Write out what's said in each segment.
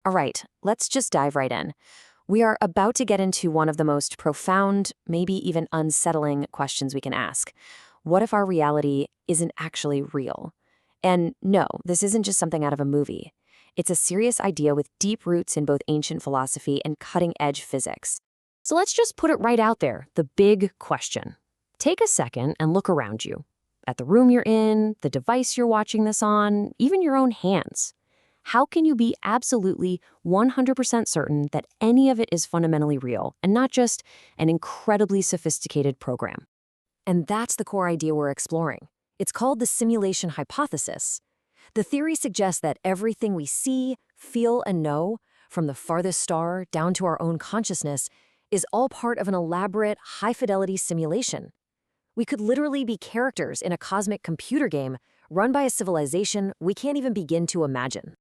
All right, let's just dive right in. We are about to get into one of the most profound, maybe even unsettling questions we can ask. What if our reality isn't actually real? And no, this isn't just something out of a movie. It's a serious idea with deep roots in both ancient philosophy and cutting-edge physics. So let's just put it right out there, the big question. Take a second and look around you. At the room you're in, the device you're watching this on, even your own hands. How can you be absolutely 100% certain that any of it is fundamentally real and not just an incredibly sophisticated program? And that's the core idea we're exploring. It's called the simulation hypothesis. The theory suggests that everything we see, feel, and know, from the farthest star down to our own consciousness, is all part of an elaborate, high-fidelity simulation. We could literally be characters in a cosmic computer game run by a civilization we can't even begin to imagine.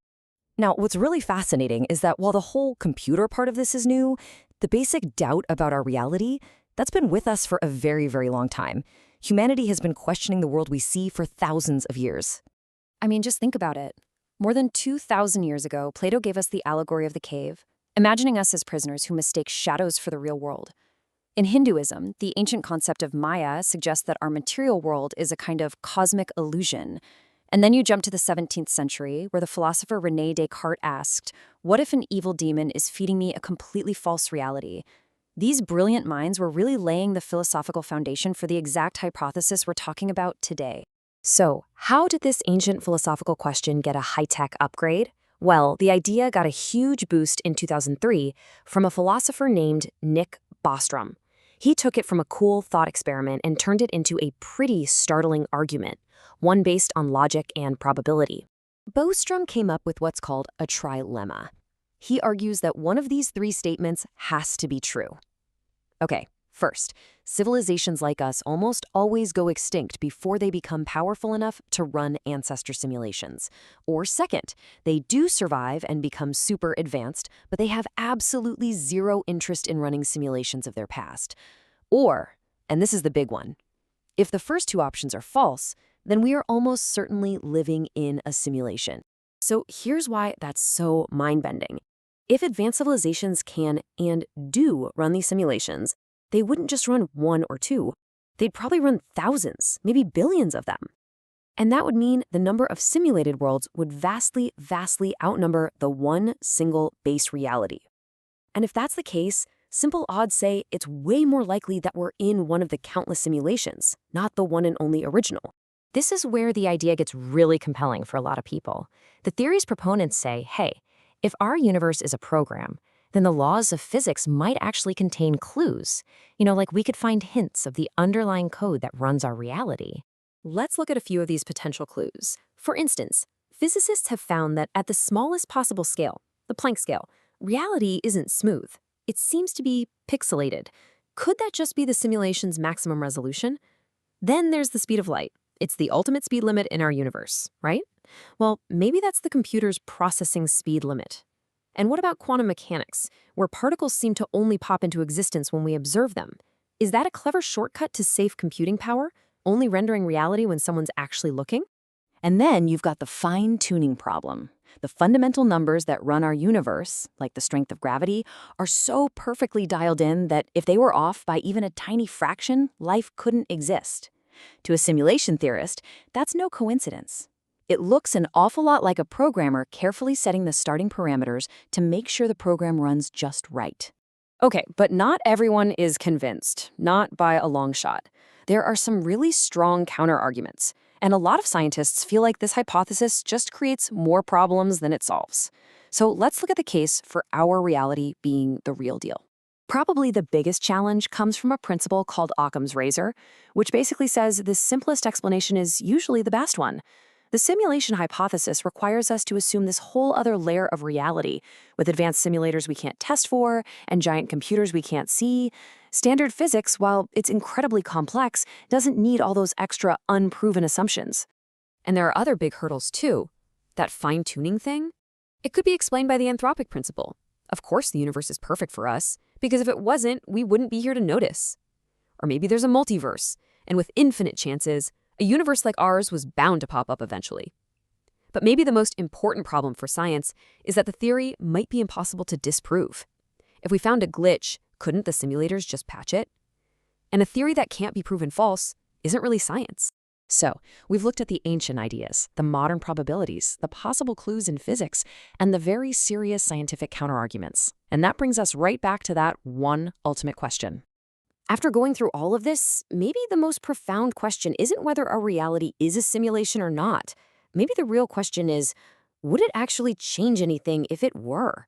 Now, what's really fascinating is that while the whole computer part of this is new, the basic doubt about our reality, that's been with us for a very, very long time. Humanity has been questioning the world we see for thousands of years. I mean, just think about it. More than 2,000 years ago, Plato gave us the allegory of the cave, imagining us as prisoners who mistake shadows for the real world. In Hinduism, the ancient concept of Maya suggests that our material world is a kind of cosmic illusion. And then you jump to the 17th century, where the philosopher René Descartes asked, what if an evil demon is feeding me a completely false reality? These brilliant minds were really laying the philosophical foundation for the exact hypothesis we're talking about today. So, how did this ancient philosophical question get a high-tech upgrade? Well, the idea got a huge boost in 2003 from a philosopher named Nick Bostrom. He took it from a cool thought experiment and turned it into a pretty startling argument, one based on logic and probability. Bostrom came up with what's called a trilemma. He argues that one of these three statements has to be true. Okay, first, civilizations like us almost always go extinct before they become powerful enough to run ancestor simulations. Or second, they do survive and become super advanced, but they have absolutely zero interest in running simulations of their past. Or, and this is the big one, if the first two options are false, then we are almost certainly living in a simulation. So here's why that's so mind-bending. If advanced civilizations can and do run these simulations, they wouldn't just run one or two. They'd probably run thousands, maybe billions of them. And that would mean the number of simulated worlds would vastly, vastly outnumber the one single base reality. And if that's the case, simple odds say it's way more likely that we're in one of the countless simulations, not the one and only original. This is where the idea gets really compelling for a lot of people. The theory's proponents say, hey, if our universe is a program, then the laws of physics might actually contain clues. Like we could find hints of the underlying code that runs our reality. Let's look at a few of these potential clues. For instance, physicists have found that at the smallest possible scale, the Planck scale, reality isn't smooth. It seems to be pixelated. Could that just be the simulation's maximum resolution? Then there's the speed of light. It's the ultimate speed limit in our universe, right? Well, maybe that's the computer's processing speed limit. And what about quantum mechanics, where particles seem to only pop into existence when we observe them? Is that a clever shortcut to save computing power, only rendering reality when someone's actually looking? And then you've got the fine-tuning problem. The fundamental numbers that run our universe, like the strength of gravity, are so perfectly dialed in that if they were off by even a tiny fraction, life couldn't exist. To a simulation theorist, that's no coincidence. It looks an awful lot like a programmer carefully setting the starting parameters to make sure the program runs just right. Okay, but not everyone is convinced, not by a long shot. There are some really strong counter-arguments, and a lot of scientists feel like this hypothesis just creates more problems than it solves. So let's look at the case for our reality being the real deal. Probably the biggest challenge comes from a principle called Occam's razor, which basically says the simplest explanation is usually the best one. The simulation hypothesis requires us to assume this whole other layer of reality, with advanced simulators we can't test for and giant computers we can't see. Standard physics, while it's incredibly complex, doesn't need all those extra unproven assumptions. And there are other big hurdles too. That fine-tuning thing? It could be explained by the anthropic principle. Of course the universe is perfect for us, because if it wasn't, we wouldn't be here to notice. Or maybe there's a multiverse, and with infinite chances, a universe like ours was bound to pop up eventually. But maybe the most important problem for science is that the theory might be impossible to disprove. If we found a glitch, couldn't the simulators just patch it? And a theory that can't be proven false isn't really science. So, we've looked at the ancient ideas, the modern probabilities, the possible clues in physics, and the very serious scientific counterarguments. And that brings us right back to that one ultimate question. After going through all of this, maybe the most profound question isn't whether our reality is a simulation or not. Maybe the real question is, would it actually change anything if it were?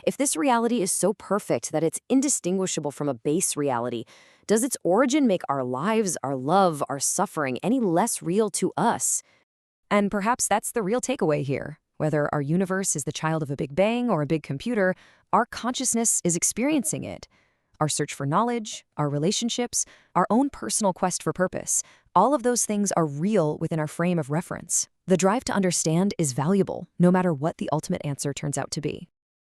If this reality is so perfect that it's indistinguishable from a base reality, does its origin make our lives, our love, our suffering any less real to us? And perhaps that's the real takeaway here. Whether our universe is the child of a big bang or a big computer, our consciousness is experiencing it. Our search for knowledge, our relationships, our own personal quest for purpose, all of those things are real within our frame of reference. The drive to understand is valuable, no matter what the ultimate answer turns out to be.